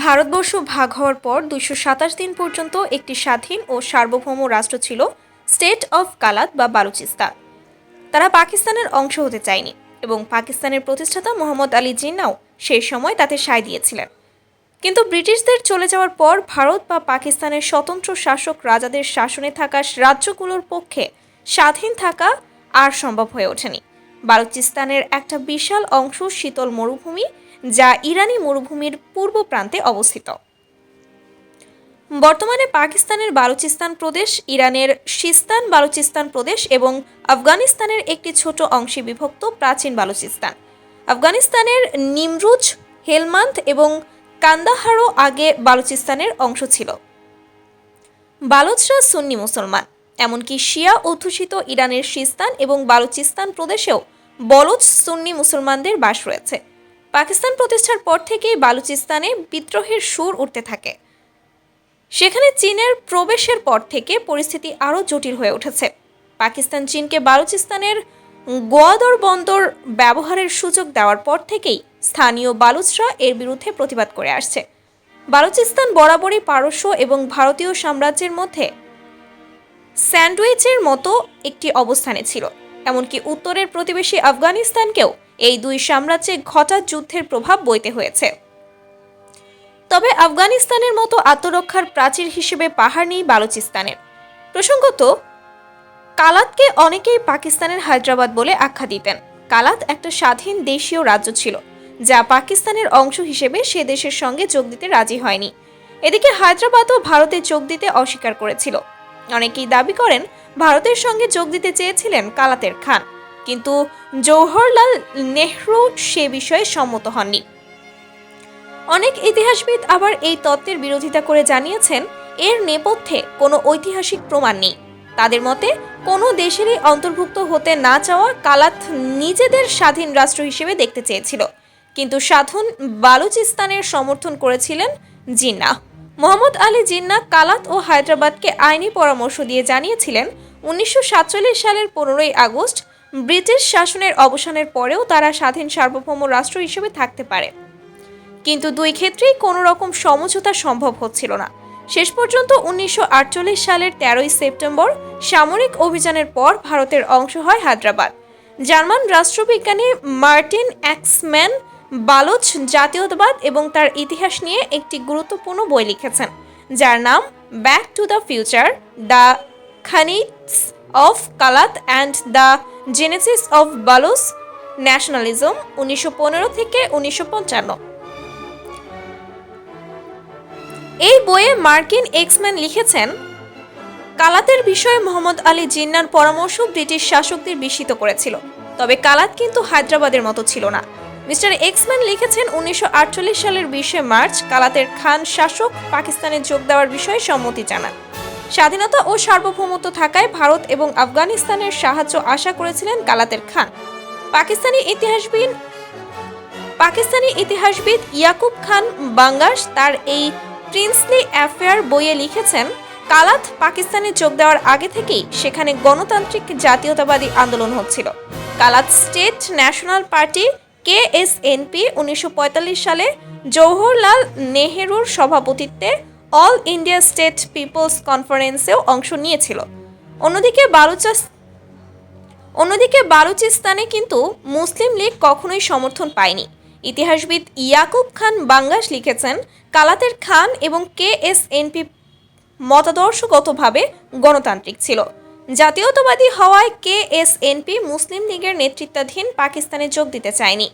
ভারতবর্ষ ভাগ হওয়ার পর ২২৭ দিন পর্যন্ত একটি স্বাধীন ও সার্বভৌম রাষ্ট্র ছিল স্টেট অফ কালাত বা বালুচিস্তান। তারা পাকিস্তানের অংশ হতে চায়নি এবং পাকিস্তানের প্রতিষ্ঠাতা মোহাম্মদ আলী জিন্নাও সেই সময় তাতে সায় দিয়েছিলেন। কিন্তু ব্রিটিশদের চলে যাওয়ার পর ভারত বা পাকিস্তানের স্বতন্ত্র শাসক রাজাদের শাসনে থাকা রাজ্যগুলোর পক্ষে স্বাধীন থাকা আর সম্ভব হয়ে ওঠেনি। বালুচিস্তানের একটা বিশাল অংশ শীতল মরুভূমি, যা ইরানি মরুভূমির পূর্ব প্রান্তে অবস্থিত। বর্তমানে পাকিস্তানের বালুচিস্তান প্রদেশ, ইরানের সিস্তান বালুচিস্তান প্রদেশ এবং আফগানিস্তানের একটি ছোট অংশে বিভক্ত প্রাচীন বালুচিস্তান। আফগানিস্তানের নিমরুজ, হেলমান্দ এবং কান্দাহারও আগে বালুচিস্তানের অংশ ছিল। বালুচরা সুন্নি মুসলমান, এমনকি শিয়া অধ্যুষিত ইরানের সিস্তান এবং বালুচিস্তান প্রদেশেও বলোচ সুন্নি মুসলমানদের বাস রয়েছে। পাকিস্তান প্রতিষ্ঠার পর থেকেই বালুচিস্তানে বিদ্রোহের সুর উঠতে থাকে। সেখানে চীনের প্রবেশের পর থেকে পরিস্থিতি আরও জটিল হয়ে উঠেছে। পাকিস্তান চীনকে বালুচিস্তানের গোয়াদর বন্দর ব্যবহারের সুযোগ দেওয়ার পর থেকেই স্থানীয় বালুচরা এর বিরুদ্ধে প্রতিবাদ করে আসছে। বালুচিস্তান বরাবরই পারস্য এবং ভারতীয় সাম্রাজ্যের মধ্যে স্যান্ডউইচের মতো একটি অবস্থানে ছিল। এমনকি উত্তরের প্রতিবেশী আফগানিস্তানকেও এই দুই সাম্রাজ্যে ঘটা যুদ্ধের প্রভাব বইতে হয়েছে। তবে আফগানিস্তানের মতো আত্মরক্ষার প্রাচীর হিসেবে পাহাড় নেই বালুচিস্তানের। প্রসঙ্গত, কালাতকে অনেকেই পাকিস্তানের হায়দ্রাবাদ বলে আখ্যা দিতেন। কালাত একটা স্বাধীন দেশীয় রাজ্য ছিল, যা পাকিস্তানের অংশ হিসেবে সে দেশের সঙ্গে যোগ দিতে রাজি হয়নি। এদিকে হায়দ্রাবাদও ভারতে যোগ দিতে অস্বীকার করেছিল। অনেকেই দাবি করেন ভারতের সঙ্গে যোগ দিতে চেয়েছিলেন কালাতের খান, কিন্তু জওহরলাল নেহরু সে বিষয়ে সম্মত হননি। অনেক ইতিহাসবিদ আবার এই তত্ত্বের বিরোধিতা করে জানিয়েছেন এর নেপথ্যে কোনো ঐতিহাসিক প্রমাণ নেই। তাদের মতে কোনো দেশেরই অন্তর্ভুক্ত হতে না চাওয়া কালাত নিজেদের স্বাধীন রাষ্ট্র হিসেবে দেখতে চেয়েছিল, কিন্তু স্বাধীন বালুচিস্তানের সমর্থন করেছিলেন জিন্নাহ। মোহাম্মদ আলী জিন্নাহ কালাত ও হায়দ্রাবাদকে আইনি পরামর্শ দিয়ে জানিয়েছিলেন 1947 সালের 15ই আগস্ট ব্রিটিশ শাসনের অবসানের পরেও তারা স্বাধীন সার্বভৌম রাষ্ট্র হিসেবে থাকতে পারে। কিন্তু দুই ক্ষেত্রেই কোনো রকম সমঝোতা সম্ভব হচ্ছিল না। শেষ পর্যন্ত 1948 সালের 13ই সেপ্টেম্বর সামরিক অভিযানের পর ভারতের অংশ হয় হায়দ্রাবাদ। জার্মান রাষ্ট্রবিজ্ঞানী মার্টিন এক্সম্যান বালুচ জাতীয়তাবাদ এবং তার ইতিহাস নিয়ে একটি গুরুত্বপূর্ণ বই লিখেছেন, যার নাম back to the future, the khanates of Kalat and the genesis of Baloch nationalism, 1915 থেকে 1955। এই বইয়ে মার্কিন এক্সম্যান লিখেছেন, কালাতের বিষয়ে মোহাম্মদ আলী জিন্নাহর পরামর্শ ব্রিটিশ শাসকদের বিস্মিত করেছিল, তবে কালাত কিন্তু হায়দ্রাবাদের মতো ছিল না। মিস্টার এক্সম্যান লিখেছেন 1948 সালের 20 মার্চ কালাতের খান শাসক পাকিস্তানে যোগ দেওয়ার বিষয়ে সম্মতি জানান। স্বাধীনতা ও সার্বভৌমত্ব থাকায় ভারত এবং আফগানিস্তানের সাহায্য আশা করেছিলেন কালাতের খান। পাকিস্তানি ইতিহাসবিদ ইয়াকুব খান বাঙ্গাস তার এই প্রিন্সলি অ্যাফেয়ার বইয়ে লিখেছেন, কালাত পাকিস্তানে যোগ দেওয়ার আগে থেকেই সেখানে গণতান্ত্রিক জাতীয়তাবাদী আন্দোলন হচ্ছিল। Kalat state national party KSNP 1945 সালে জওহরলাল নেহেরুর সভাপতিত্বে অল ইন্ডিয়া স্টেট পিপলস কনফারেন্সেও অংশ নিয়েছিল। অন্যদিকে বালুচিস্তানে কিন্তু মুসলিম লীগ কখনোই সমর্থন পায়নি। ইতিহাসবিদ ইয়াকুব খান বাঙ্গাস লিখেছেন, কালাতের খান এবং KSNP মতাদর্শগতভাবে গণতান্ত্রিক ছিল। জাতীয়তাবাদী হওয়ায় KSNP মুসলিম লীগের নেতৃত্বাধীন পাকিস্তানে যোগ দিতে চায়নি।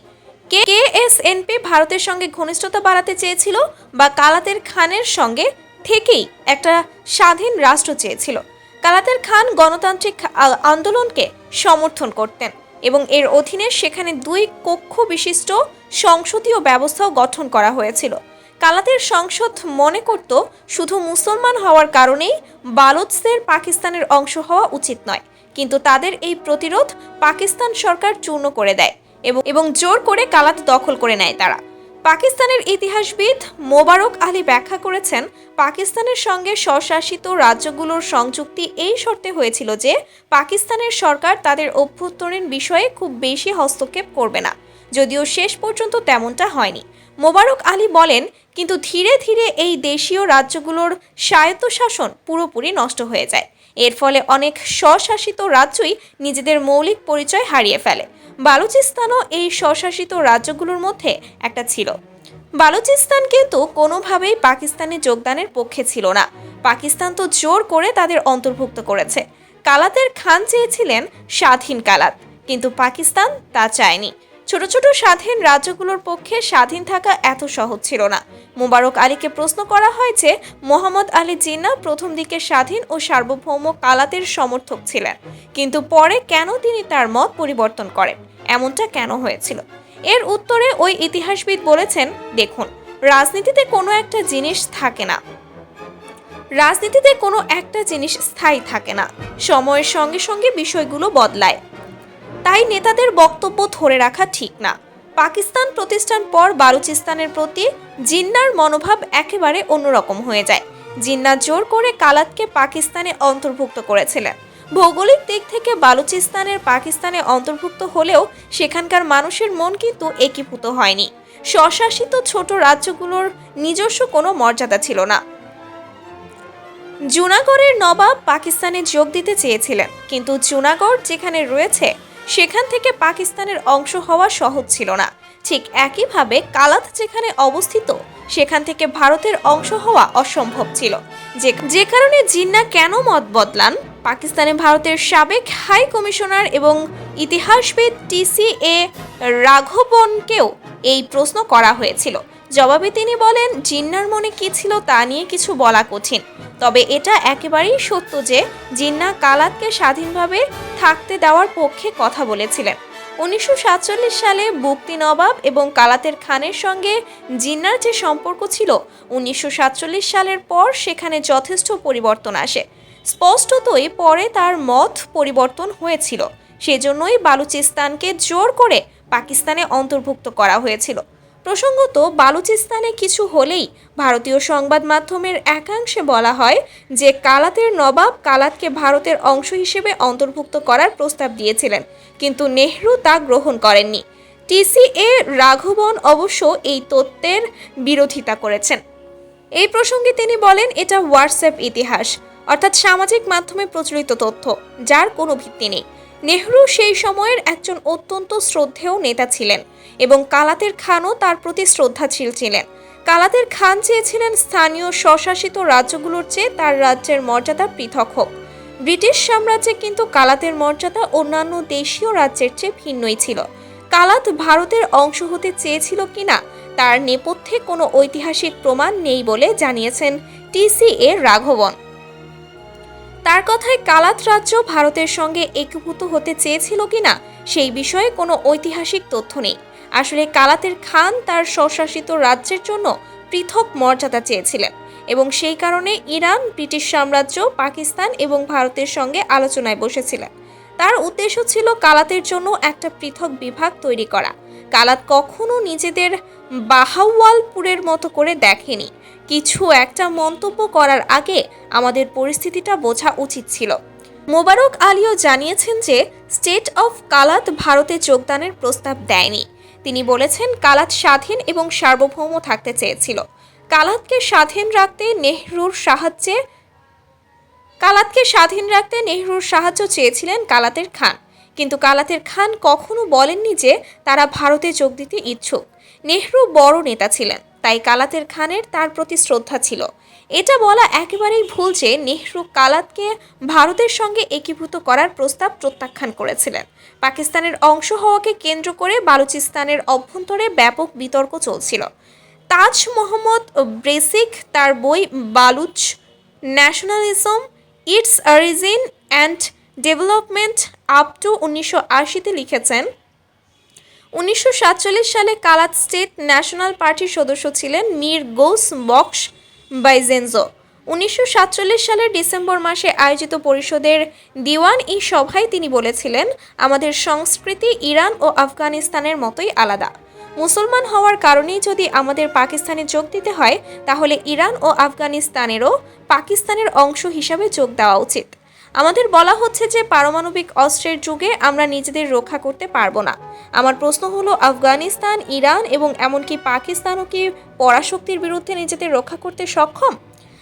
KSNP ভারতের সঙ্গে ঘনিষ্ঠতা বাড়াতে চেয়েছিল বা কালাতের খানের সঙ্গে থেকেই একটা স্বাধীন রাষ্ট্র চেয়েছিল। কালাতের খান গণতান্ত্রিক আন্দোলনকে সমর্থন করতেন এবং এর অধীনে সেখানে 2 কক্ষ বিশিষ্ট সংসদীয় ব্যবস্থাও গঠন করা হয়েছিল। কালাতের সংসদ মনে করত শুধু মুসলমান হওয়ার কারণেই বালুচদের পাকিস্তানের অংশ হওয়া উচিত নয়, কিন্তু তাদের এই প্রতিরোধ পাকিস্তান সরকার চূর্ণ করে দেয় এবং জোর করে কালাত দখল করে নেয় তারা। পাকিস্তানের ইতিহাসবিদ মোবারক আলী ব্যাখ্যা করেছেন, পাকিস্তানের সঙ্গে স্বশাসিত রাজ্যগুলোর সংযুক্তি এই শর্তে হয়েছিল যে পাকিস্তানের সরকার তাদের অভ্যন্তরীণ বিষয়ে খুব বেশি হস্তক্ষেপ করবে না, যদিও শেষ পর্যন্ত তেমনটা হয়নি। মোবারক আলী বলেন, কিন্তু ধীরে ধীরে এই দেশীয় রাজ্যগুলোর স্বায়ত্তশাসন পুরোপুরি নষ্ট হয়ে যায়। এর ফলে অনেক স্বশাসিত রাজ্যই নিজেদের মৌলিক পরিচয় হারিয়ে ফেলে। বালুচিস্তানও এই স্বশাসিত রাজ্যগুলোর মধ্যে একটা ছিল। বালুচিস্তান কিন্তু কোনোভাবেই পাকিস্তানে যোগদানের পক্ষে ছিল না। পাকিস্তান তো জোর করে তাদের অন্তর্ভুক্ত করেছে। কালাতের খান চেয়েছিলেন স্বাধীন কালাত, কিন্তু পাকিস্তান তা চায়নি। ছোট ছোট স্বাধীন রাজ্যগুলোর পক্ষে স্বাধীন থাকা এত সহজ ছিল না। মোবারক আলীকে প্রশ্ন করা হয়েছে, মোহাম্মদ আলী জিন্নাহ প্রথম দিকে স্বাধীন ও সার্বভৌম কালাতের সমর্থক ছিলেন, কিন্তু পরে কেন তিনি তার মত পরিবর্তন করেন? এমনটা কেন হয়েছিল? এর উত্তরে ওই ইতিহাসবিদ বলেছেন, দেখুন, রাজনীতিতে কোনো একটা জিনিস থাকে না, রাজনীতিতে কোনো একটা জিনিস স্থায়ী থাকে না। সময়ের সঙ্গে সঙ্গে বিষয়গুলো বদলায়, তাই নেতাদের বক্তব্য ধরে রাখা ঠিক না। পাকিস্তান প্রতিষ্ঠার পর বালুচিস্তানের প্রতি জিন্নাহর মনোভাব একেবারে অন্যরকম হয়ে যায়। জিন্নাহ জোর করে কালাতকে পাকিস্তানে অন্তর্ভুক্ত করেছিলেন। ভৌগোলিক দিক থেকে বালুচিস্তানের পাকিস্তানে অন্তর্ভুক্ত হলেও সেখানকার মানুষের মন কিন্তু একীভূত হয়নি। স্বশাসিত ছোট রাজ্যগুলোর নিজস্ব কোনো মর্যাদা ছিল না। জুনাগড়ের নবাব পাকিস্তানে যোগ দিতে চেয়েছিলেন, কিন্তু জুনাগড় যেখানে রয়েছে সেখান থেকে পাকিস্তানের অংশ হওয়া সহজ ছিল না। ঠিক একইভাবে কালাত যেখানে অবস্থিত সেখান থেকে ভারতের অংশ হওয়া অসম্ভব ছিল। যে কারণে জিন্নাহ কেন মত বদলান? পাকিস্তানে ভারতের সাবেক হাই কমিশনার এবং ইতিহাসবিদ TCA রাঘবনকেও এই প্রশ্ন করা হয়েছিল। জবাবে তিনি বলেন, জিন্নাহর মনে কি ছিল তা নিয়ে কিছু বলা কঠিন, তবে এটা একেবারেই সত্য যে জিন্নাহ কালাতকে স্বাধীনভাবে থাকতে দেওয়ার পক্ষে কথা বলেছিলেন। 1947 সালে বুকতি নবাব এবং কালাতের খানের সঙ্গে জিন্নাহর যে সম্পর্ক ছিল, 1947 সালের পর সেখানে যথেষ্ট পরিবর্তন আসে। স্পষ্টতই পরে তার মত পরিবর্তন হয়েছিল। সেজন্যই বালুচিস্তানকে জোর করে পাকিস্তানে অন্তর্ভুক্ত করা হয়েছিল। প্রসঙ্গত, বালুচিস্তানে কিছু হলেই ভারতীয় সংবাদ মাধ্যমের একাংশে বলা হয় যে কালাতের নবাব কালাতকে ভারতের অংশ হিসেবে অন্তর্ভুক্ত করার প্রস্তাব দিয়েছিলেন, কিন্তু নেহরু তা গ্রহণ করেননি। TCA রাঘবন অবশ্য এই তত্ত্বের বিরোধিতা করেছেন। এই প্রসঙ্গে তিনি বলেন, এটা হোয়াটসঅ্যাপ ইতিহাস, অর্থাৎ সামাজিক মাধ্যমে প্রচলিত তথ্য, যার কোনো ভিত্তি নেই। নেহরু সেই সময়ের একজন অত্যন্ত শ্রদ্ধেয় নেতা ছিলেন এবং কালাতের খানও তার প্রতি শ্রদ্ধাশীল ছিলেন। কালাতের খান চেয়েছিলেন স্থানীয় স্বশাসিত রাজ্যগুলোর চেয়ে তার রাজ্যের মর্যাদা পৃথক হোক। ব্রিটিশ সাম্রাজ্যে কিন্তু কালাতের মর্যাদা অন্যান্য দেশীয় রাজ্যের চেয়ে ভিন্নই ছিল। কালাত ভারতের অংশ হতে চেয়েছিল কিনা তার নেপথ্যে কোনো ঐতিহাসিক প্রমাণ নেই বলে জানিয়েছেন TCA রাঘবন। তার কথায় কালাত রাজ্য ভারতের সঙ্গে একীভূত হতে চেয়েছিল কিনা সেই বিষয়ে কোনো ঐতিহাসিক তথ্য নেই। আসলে কালাতের খান তার স্বশাসিত রাজ্যের জন্য পৃথক মর্যাদা চেয়েছিলেন এবং সেই কারণে ইরান, ব্রিটিশ সাম্রাজ্য, পাকিস্তান এবং ভারতের সঙ্গে আলোচনায় বসেছিলেন। তার উদ্দেশ্য ছিল কালাতের জন্য একটা পৃথক বিভাগ তৈরি করা। কালাত কখনো নিজেদের বাহাওয়ালপুরের মতো করে দেখেনি। কিছু একটা মন্তব্য করার আগে আমাদের পরিস্থিতিটা বোঝা উচিত ছিল। মোবারক আলীও জানিয়েছেন যে স্টেট অফ কালাত ভারতে যোগদানের প্রস্তাব দেয়নি। তিনি বলেছেন, কালাত স্বাধীন এবং সার্বভৌম থাকতে চেয়েছিল। কালাতকে স্বাধীন রাখতে নেহরুর সাহায্য চেয়েছিলেন কালাতের খান, কিন্তু কালাতের খান কখনো বলেননি যে তারা ভারতে যোগ দিতে ইচ্ছুক। নেহরু বড় নেতা ছিলেন, তাই কালাতের খানের তার প্রতি শ্রদ্ধা ছিল। এটা বলা একেবারেই ভুল যে নেহরু কালাতকে ভারতের সঙ্গে একীভূত করার প্রস্তাব প্রত্যাখ্যান করেছিলেন। পাকিস্তানের অংশ হওয়াকে কেন্দ্র করে বালুচিস্তানের অভ্যন্তরে ব্যাপক বিতর্ক চলছিল। তাজ মোহাম্মদ ব্রেসিক তার বই Baloch nationalism, its origin and development up to 1980-তে লিখেছেন, 1947 সালে কালাত স্টেট ন্যাশনাল পার্টির সদস্য ছিলেন মীর গৌস বক্স বাইজেনজো। 1947 সালের ডিসেম্বর মাসে আয়োজিত পরিষদের দিওয়ান-ই সভায় তিনি বলেছিলেন, আমাদের সংস্কৃতি ইরান ও আফগানিস্তানের মতোই আলাদা। মুসলমান হওয়ার কারণেই যদি আমাদের পাকিস্তানে যোগ দিতে হয়, তাহলে ইরান ও আফগানিস্তানেরও পাকিস্তানের অংশ হিসাবে যোগ দেওয়া উচিত। আমাদের বলা হচ্ছে যে পারমাণবিক অস্ত্রের যুগে আমরা নিজেদের রক্ষা করতে পারবো না। আমার প্রশ্ন হলো, আফগানিস্তান, ইরান এবং এমনকি পাকিস্তানও কি পরাশক্তির বিরুদ্ধে নিজেদের রক্ষা করতে সক্ষম?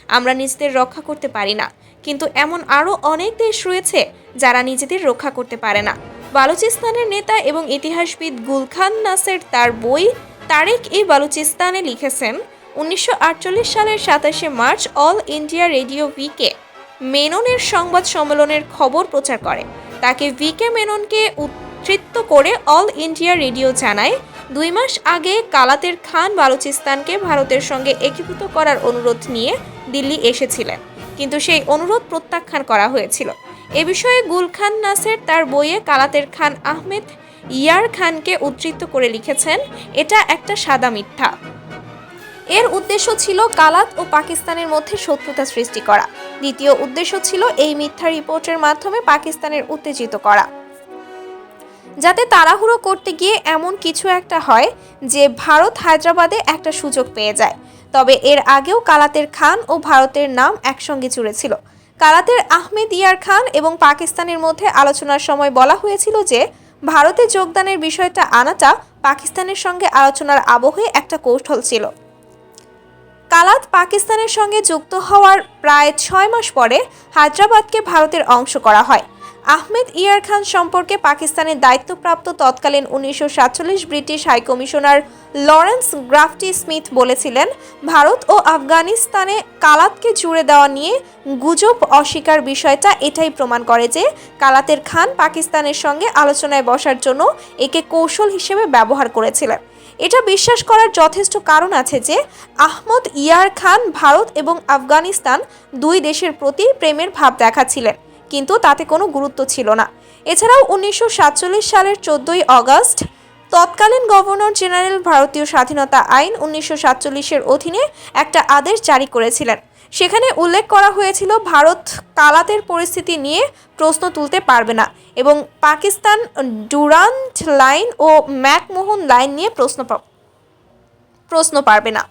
আমরা নিজেদের রক্ষা করতে পারি না, কিন্তু এমন আরও অনেক দেশ রয়েছে যারা নিজেদের রক্ষা করতে পারে না। বালুচিস্তানের নেতা এবং ইতিহাসবিদ গুলখান নাসের তার বই তারিখ-ই-বালুচিস্তানে লিখেছেন, 1948 সালের 27শে মার্চ অল ইন্ডিয়া রেডিও ভিকে মেননের সংবাদ সম্মেলনের খবর প্রচার করে। তাকে ভিকে মেননকে উদ্ধৃত করে অল ইন্ডিয়া রেডিও জানায়, 2 মাস আগে কালাতের খান বালুচিস্তানকে ভারতের সঙ্গে একীভূত করার অনুরোধ নিয়ে দিল্লি এসেছিলেন, কিন্তু সেই অনুরোধ প্রত্যাখ্যান করা হয়েছিল। এ বিষয়ে গুলখান নাসের তার বইয়ে কালাতের খান আহমেদ ইয়ার খানকে উদ্ধৃত করে লিখেছেন, এটা একটা সাদা মিথ্যা। এর উদ্দেশ্য ছিল কালাত ও পাকিস্তানের মধ্যে শত্রুতা সৃষ্টি করা। দ্বিতীয় উদ্দেশ্য ছিল এই মিথ্যা রিপোর্টের মাধ্যমে পাকিস্তানের উত্তেজিত করা, যাতে তাড়াহুড়ো করতে গিয়ে এমন কিছু একটা হয় যে ভারত হায়দ্রাবাদে একটা সুযোগ পেয়ে যায়। তবে এর আগেও কালাতের খান ও ভারতের নাম একসঙ্গে জুড়েছিল। কালাতের আহমেদ ইয়ার খান এবং পাকিস্তানের মধ্যে আলোচনার সময় বলা হয়েছিল যে ভারতে যোগদানের বিষয়টা আনাটা পাকিস্তানের সঙ্গে আলোচনার আবহে একটা কৌশল ছিল। কালাত পাকিস্তানের সঙ্গে যুক্ত হওয়ার প্রায় 6 মাস পরে হায়দ্রাবাদকে ভারতের অংশ করা হয়। আহমেদ ইয়ার খান সম্পর্কে পাকিস্তানের দায়িত্বপ্রাপ্ত তৎকালীন 1947 ব্রিটিশ হাইকমিশনার লরেন্স গ্রাফটি স্মিথ বলেছিলেন, ভারত ও আফগানিস্তানে কালাতকে জুড়ে দেওয়া নিয়ে গুজব অস্বীকার বিষয়টা এটাই প্রমাণ করে যে কালাতের খান পাকিস্তানের সঙ্গে আলোচনায় বসার জন্য একে কৌশল হিসেবে ব্যবহার করেছিলেন। এটা বিশ্বাস করার যথেষ্ট কারণ আছে যে আহমদ ইয়ার খান ভারত এবং আফগানিস্তান দুই দেশের প্রতি প্রেমের ভাব দেখাচ্ছিলেন, কিন্তু তাতে কোনো গুরুত্ব ছিল না। এছাড়াও 1947 সালের 14ই আগস্ট তৎকালীন গভর্নর জেনারেল ভারতীয় স্বাধীনতা আইন 1947-এর অধীনে একটা আদেশ জারি করেছিলেন। সেখানে উল্লেখ করা হয়েছিল ভারত কালাতের পরিস্থিতি নিয়ে প্রশ্ন তুলতে পারবে না এবং পাকিস্তান ডুরান্ট লাইন ও ম্যাকমোহন লাইন নিয়ে প্রশ্ন পারবে না।